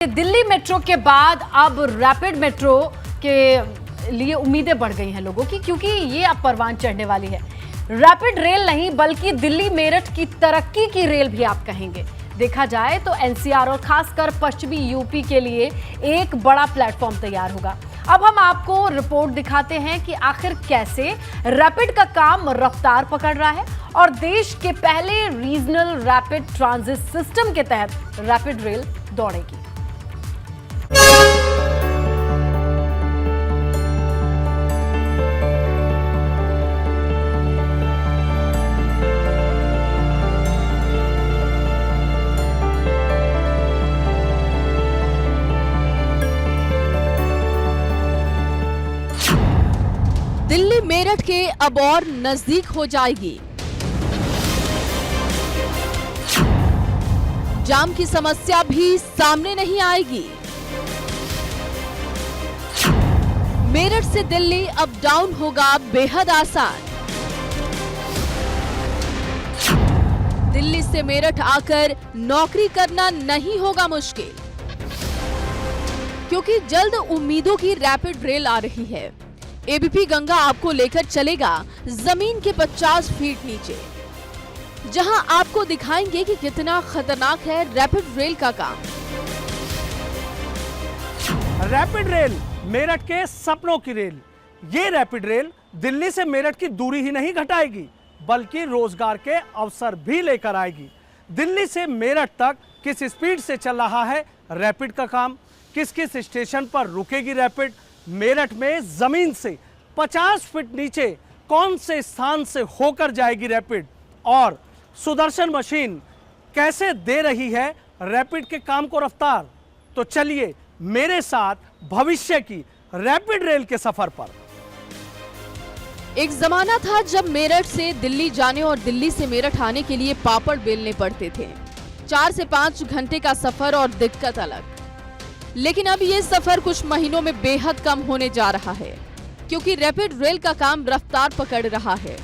Delhi metro के बाद अब रैपिड मेट्रो के लिए उम्मीदें बढ़ गई हैं लोगों की, क्योंकि ये अब परवान चढ़ने वाली है। रैपिड रेल नहीं बल्कि दिल्ली मेरठ की तरक्की की रेल भी आप कहेंगे। देखा जाए तो एनसीआर और खासकर पश्चिमी यूपी के लिए एक बड़ा प्लेटफॉर्म तैयार होगा। अब हम आपको रिपोर्ट दिखाते हैं कि आखिर कैसे रैपिड का काम रफ्तार पकड़ रहा है और देश के पहले रीजनल रैपिड ट्रांजिट सिस्टम के तहत रैपिड रेल दौड़ेगी। दिल्ली मेरठ के अब और नजदीक हो जाएगी। जाम की समस्या भी सामने नहीं आएगी। मेरठ से दिल्ली अप डाउन होगा बेहद आसान। दिल्ली से मेरठ आकर नौकरी करना नहीं होगा मुश्किल, क्योंकि जल्द उम्मीदों की रैपिड रेल आ रही है। एबीपी गंगा आपको लेकर चलेगा जमीन के 50 फीट नीचे, जहां आपको दिखाएंगे कि कितना खतरनाक है रैपिड रेल का काम। रैपिड रेल मेरठ के सपनों की रेल। ये रैपिड रेल दिल्ली से मेरठ की दूरी ही नहीं घटाएगी, बल्कि रोजगार के अवसर भी लेकर आएगी। दिल्ली से मेरठ तक किस स्पीड से चल रहा है रैपिड का काम, किस किस स्टेशन पर रुकेगी रैपिड, मेरठ में जमीन से 50 फीट नीचे कौन से स्थान से होकर जाएगी रैपिड, और सुदर्शन मशीन कैसे दे रही है रैपिड के काम को रफ्तार। तो चलिए मेरे साथ भविष्य की रैपिड रेल के सफर पर। एक जमाना था जब मेरठ से दिल्ली जाने और दिल्ली से मेरठ आने के लिए पापड़ बेलने पड़ते थे। 4 से 5 घंटे का सफर और दिक्कत अलग। लेकिन अब ये सफर कुछ महीनों में बेहद कम होने जा रहा है, क्योंकि रैपिड रेल का काम रफ्तार पकड़ रहा है।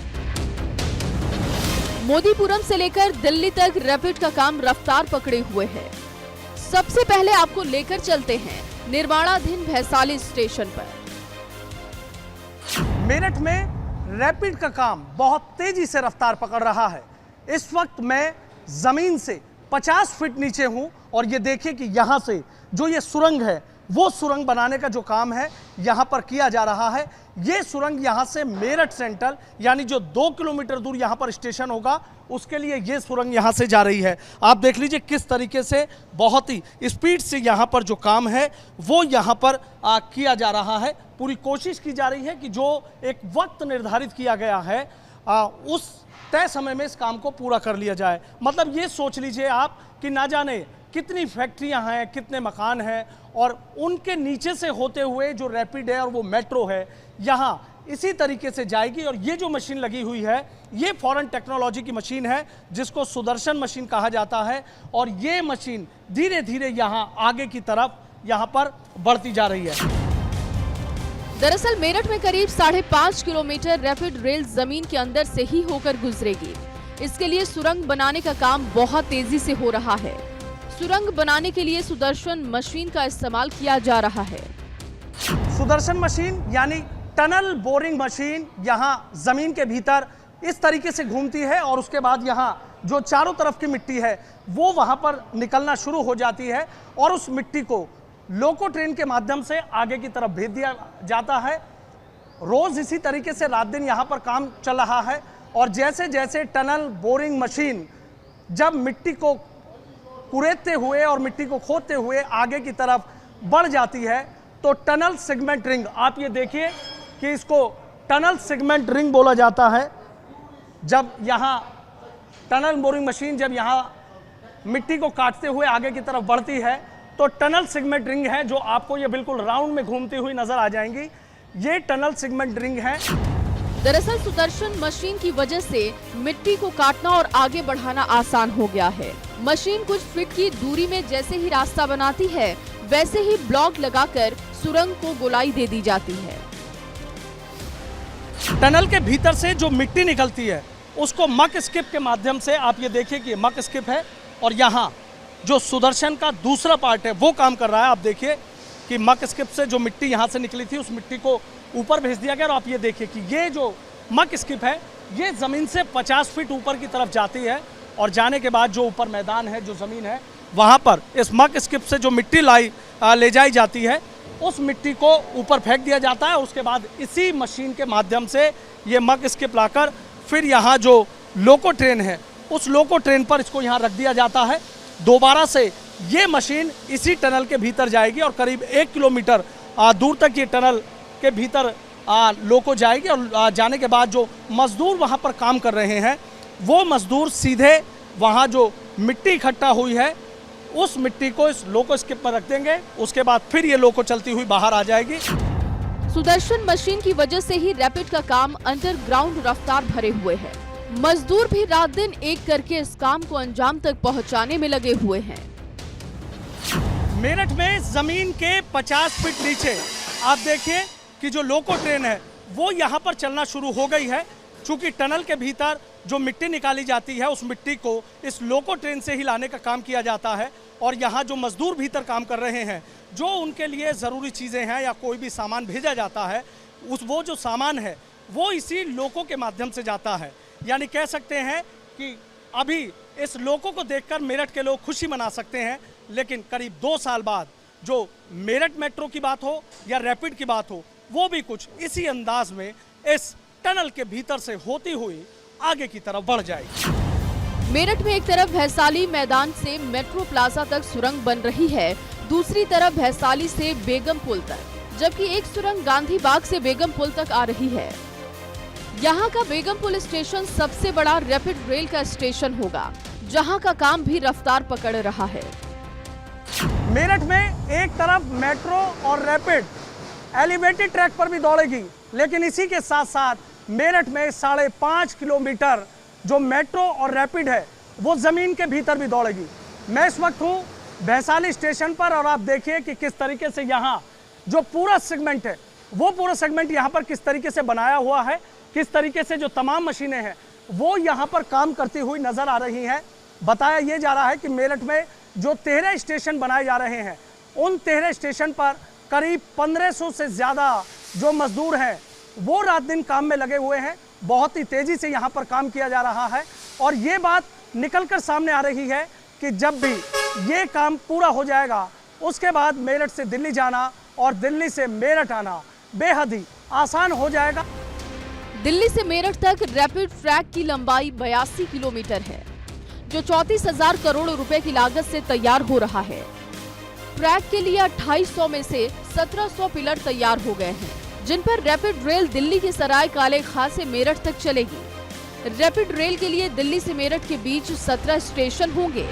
मोदीपुरम से लेकर दिल्ली तक रैपिड का काम रफ्तार पकड़े हुए है। सबसे पहले आपको लेकर चलते हैं निर्माणाधीन वैशाली स्टेशन पर। मेरठ में रैपिड का काम बहुत तेजी से रफ्तार पकड़ रहा है। इस वक्त मैं जमीन से 50 फीट नीचे हूं और ये देखिए कि यहां से जो ये सुरंग है, वो सुरंग बनाने का जो काम है यहां पर किया जा रहा है। ये सुरंग यहां से मेरठ सेंट्रल, यानी जो 2 किलोमीटर दूर यहां पर स्टेशन होगा, उसके लिए ये सुरंग यहां से जा रही है। आप देख लीजिए किस तरीके से बहुत ही स्पीड से यहां पर जो काम है वो यहां पर किया जा रहा है। पूरी कोशिश की जा रही है कि जो एक वक्त निर्धारित किया गया है उस तय समय में इस काम को पूरा कर लिया जाए। मतलब ये सोच लीजिए आप कि ना जाने कितनी फैक्ट्रियां हैं, कितने मकान हैं, और उनके नीचे से होते हुए जो रैपिड है और वो मेट्रो है यहाँ इसी तरीके से जाएगी। और ये जो मशीन लगी हुई है ये फॉरेन टेक्नोलॉजी की मशीन है, जिसको सुदर्शन मशीन कहा जाता है। और ये मशीन धीरे धीरे यहाँ आगे की तरफ यहाँ पर बढ़ती जा रही है। दरअसल मेरठ में करीब 5.5 किलोमीटर रैपिड रेल जमीन के अंदर से ही होकर गुजरेगी। इसके लिए सुरंग बनाने का काम बहुत तेजी से हो रहा है। सुरंग बनाने के लिए सुदर्शन मशीन का इस्तेमाल किया जा रहा है। सुदर्शन मशीन यानी टनल बोरिंग मशीन यहाँ जमीन के भीतर इस तरीके से घूमती है और उसके बाद यहाँ जो चारों तरफ की मिट्टी है वो वहां पर निकलना शुरू हो जाती है और उस मिट्टी को लोको ट्रेन के माध्यम से आगे की तरफ भेज दिया जाता है। रोज इसी तरीके से रात दिन यहाँ पर काम चल रहा है। और जैसे जैसे टनल बोरिंग मशीन जब मिट्टी को कुरेदते हुए और मिट्टी को खोदते हुए आगे की तरफ बढ़ जाती है तो टनल सेगमेंट रिंग, आप ये देखिए कि इसको टनल सेगमेंट रिंग बोला जाता है। जब यहाँ टनल बोरिंग मशीन जब यहाँ मिट्टी को काटते हुए आगे की तरफ बढ़ती है तो टनल सेगमेंट रिंग है, जो आपको ये बिल्कुल राउंड में घूमती हुई नजर आ जाएंगी। ये टनल सेगमेंट रिंग है। दरअसल सुदर्शन मशीन की वजह से मिट्टी को काटना और आगे बढ़ाना आसान हो गया है। मशीन कुछ फीट की दूरी में जैसे ही रास्ता बनाती है, वैसे ही ब्लॉक लगाकर सुरंग को गोलाई दे दी जाती है। टनल के भीतर से जो मिट्टी निकलती है उसको मक स्किप के माध्यम से, आप ये देखिए कि मक स्किप है और यहाँ जो सुदर्शन का दूसरा पार्ट है वो काम कर रहा है। आप देखिए कि मक स्किप से जो मिट्टी यहाँ से निकली थी उस मिट्टी को ऊपर भेज दिया गया और आप ये देखिए कि ये जो मक स्किप है ये ज़मीन से 50 फीट ऊपर की तरफ जाती है और जाने के बाद जो ऊपर मैदान है, जो ज़मीन है, वहाँ पर इस मक स्किप से जो मिट्टी ले जाई जाती है उस मिट्टी को ऊपर फेंक दिया जाता है। उसके बाद इसी मशीन के माध्यम से ये मक स्किप लाकर फिर यहाँ जो लोको ट्रेन है उस लोको ट्रेन पर इसको यहाँ रख दिया जाता है। दोबारा से ये मशीन इसी टनल के भीतर जाएगी और करीब 1 किलोमीटर दूर तक ये टनल के भीतर लोको जाएगी और जाने के बाद जो मजदूर वहाँ पर काम कर रहे हैं वो मजदूर सीधे वहाँ जो मिट्टी इकट्ठा हुई है उस मिट्टी को इस लोको स्किप पर रख देंगे। उसके बाद फिर ये लोको चलती हुई बाहर आ जाएगी। सुदर्शन मशीन की वजह से ही रैपिड का काम अंडरग्राउंड रफ्तार भरे हुए है। मजदूर भी रात दिन एक करके इस काम को अंजाम तक पहुंचाने में लगे हुए हैं। मेरठ में जमीन के 50 फीट नीचे आप देखिए कि जो लोको ट्रेन है वो यहाँ पर चलना शुरू हो गई है। चूंकि टनल के भीतर जो मिट्टी निकाली जाती है उस मिट्टी को इस लोको ट्रेन से ही लाने का काम किया जाता है और यहाँ जो मजदूर भीतर काम कर रहे हैं जो उनके लिए ज़रूरी चीज़ें हैं या कोई भी सामान भेजा जाता है वो जो सामान है वो इसी लोको के माध्यम से जाता है। यानी कह सकते हैं कि अभी इस लोको को देखकर मेरठ के लोग खुशी मना सकते हैं, लेकिन करीब 2 साल बाद जो मेरठ मेट्रो की बात हो या रैपिड की बात हो वो भी कुछ इसी अंदाज में इस टनल के भीतर से होती हुई आगे की तरफ बढ़ जाएगी। मेरठ में एक तरफ भैसाली मैदान से मेट्रो प्लाजा तक सुरंग बन रही है, दूसरी तरफ भैसाली से बेगम पुल तक, जबकि एक सुरंग गांधी बाग से बेगम पुल तक आ रही है। यहाँ का बेगम पुल स्टेशन सबसे बड़ा रैपिड रेल का स्टेशन होगा, जहाँ का काम भी रफ्तार पकड़ रहा है। मेरठ में एक तरफ मेट्रो और रैपिड एलिवेटेड ट्रैक पर भी दौड़ेगी, लेकिन इसी के साथ साथ मेरठ में 5.5 किलोमीटर जो मेट्रो और रैपिड है वो ज़मीन के भीतर भी दौड़ेगी। मैं इस वक्त हूँ भैसाली स्टेशन पर और आप देखिए कि किस तरीके से यहाँ जो पूरा सेगमेंट है वो पूरा सेगमेंट यहाँ पर किस तरीके से बनाया हुआ है, किस तरीके से जो तमाम मशीनें हैं वो यहाँ पर काम करती हुई नज़र आ रही हैं। बताया ये जा रहा है कि मेरठ में जो 13 स्टेशन बनाए जा रहे हैं उन 13 स्टेशन पर करीब 1500 से ज़्यादा जो मजदूर हैं वो रात दिन काम में लगे हुए हैं। बहुत ही तेज़ी से यहाँ पर काम किया जा रहा है और ये बात निकलकर सामने आ रही है कि जब भी ये काम पूरा हो जाएगा उसके बाद मेरठ से दिल्ली जाना और दिल्ली से मेरठ आना बेहद ही आसान हो जाएगा। दिल्ली से मेरठ तक रैपिड ट्रैक की लंबाई 82 किलोमीटर है, जो 34,000 करोड़ रुपए की लागत से तैयार हो रहा है। ट्रैक के लिए 2800 में से 1700 पिलर तैयार हो गए हैं, जिन पर रैपिड रेल दिल्ली के सराय काले खां से मेरठ तक चलेगी। रैपिड रेल के लिए दिल्ली से मेरठ के बीच 17 स्टेशन होंगे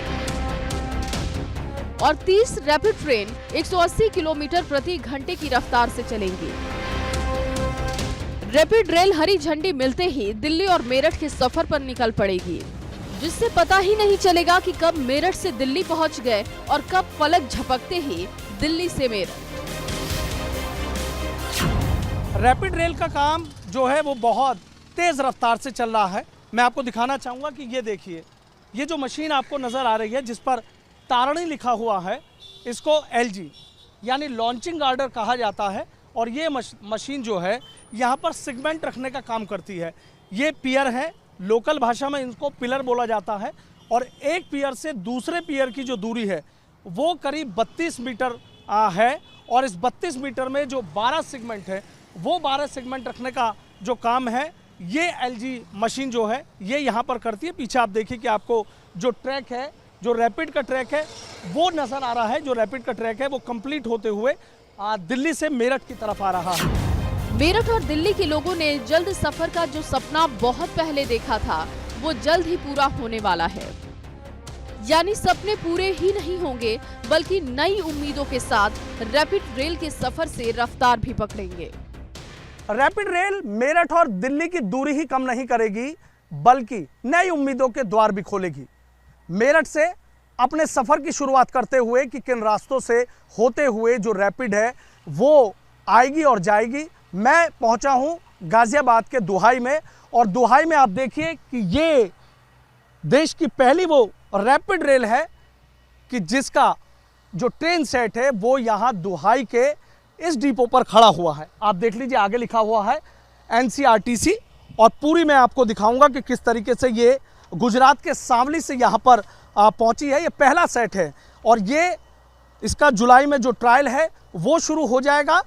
और 30 रैपिड ट्रेन 180 किलोमीटर प्रति घंटे की रफ्तार से चलेंगी। रैपिड रेल हरी झंडी मिलते ही दिल्ली और मेरठ के सफर पर निकल पड़ेगी, जिससे पता ही नहीं चलेगा कि कब मेरठ से दिल्ली पहुंच गए और कब पलक झपकते ही दिल्ली से मेरठ। रैपिड रेल का काम जो है वो बहुत तेज़ रफ्तार से चल रहा है। मैं आपको दिखाना चाहूँगा कि ये देखिए, ये जो मशीन आपको नज़र आ रही है जिस पर तारणी लिखा हुआ है, इसको LG यानी लॉन्चिंग गार्डर कहा जाता है और ये मशीन जो है यहाँ पर सेगमेंट रखने का काम करती है। ये पियर है, लोकल भाषा में इनको पिलर बोला जाता है और एक पियर से दूसरे पियर की जो दूरी है वो करीब 32 मीटर है और इस 32 मीटर में जो 12 सेगमेंट है वो 12 सेगमेंट रखने का जो काम है ये LG मशीन जो है ये यहाँ पर करती है। पीछे आप देखिए कि आपको जो ट्रैक है, जो रैपिड का ट्रैक है वो नज़र आ रहा है। जो रैपिड का ट्रैक है वो कंप्लीट होते हुए दिल्ली से मेरठ की तरफ आ रहा है। मेरठ और दिल्ली के लोगों ने जल्द सफर का जो सपना बहुत पहले देखा था वो जल्द ही पूरा होने वाला है। यानी सपने पूरे ही नहीं होंगे बल्कि नई उम्मीदों के साथ रैपिड रेल के सफर से रफ्तार भी पकड़ेंगे। रैपिड रेल मेरठ और दिल्ली की दूरी ही कम नहीं करेगी बल्कि नई उम्मीदों के द्वार भी खोलेगी। मेरठ से अपने सफर की शुरुआत करते हुए कि किन रास्तों से होते हुए जो रैपिड है वो आएगी और जाएगी। मैं पहुंचा हूं गाजियाबाद के दुहाई में और दुहाई में आप देखिए कि ये देश की पहली वो रैपिड रेल है कि जिसका जो ट्रेन सेट है वो यहाँ दुहाई के इस डिपो पर खड़ा हुआ है। आप देख लीजिए आगे लिखा हुआ है NCRTC, और पूरी मैं आपको दिखाऊंगा कि किस तरीके से ये गुजरात के सांवली से यहाँ पर पहुँची है। ये पहला सेट है और ये इसका जुलाई में जो ट्रायल है वो शुरू हो जाएगा।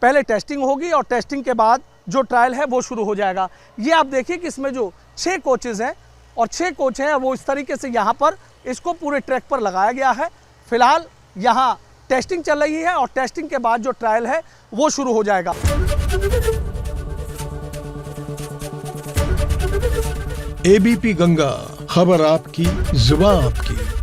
पहले टेस्टिंग होगी और टेस्टिंग के बाद जो ट्रायल है वो शुरू हो जाएगा। ये आप देखिए कि इसमें जो 6 कोचेज़ हैं और 6 कोच हैं वो इस तरीके से यहाँ पर इसको पूरे ट्रैक पर लगाया गया है। फिलहाल यहाँ टेस्टिंग चल रही है और टेस्टिंग के बाद जो ट्रायल है वो शुरू हो जाएगा। ABP गंगा, खबर आपकी, जुबान आपकी।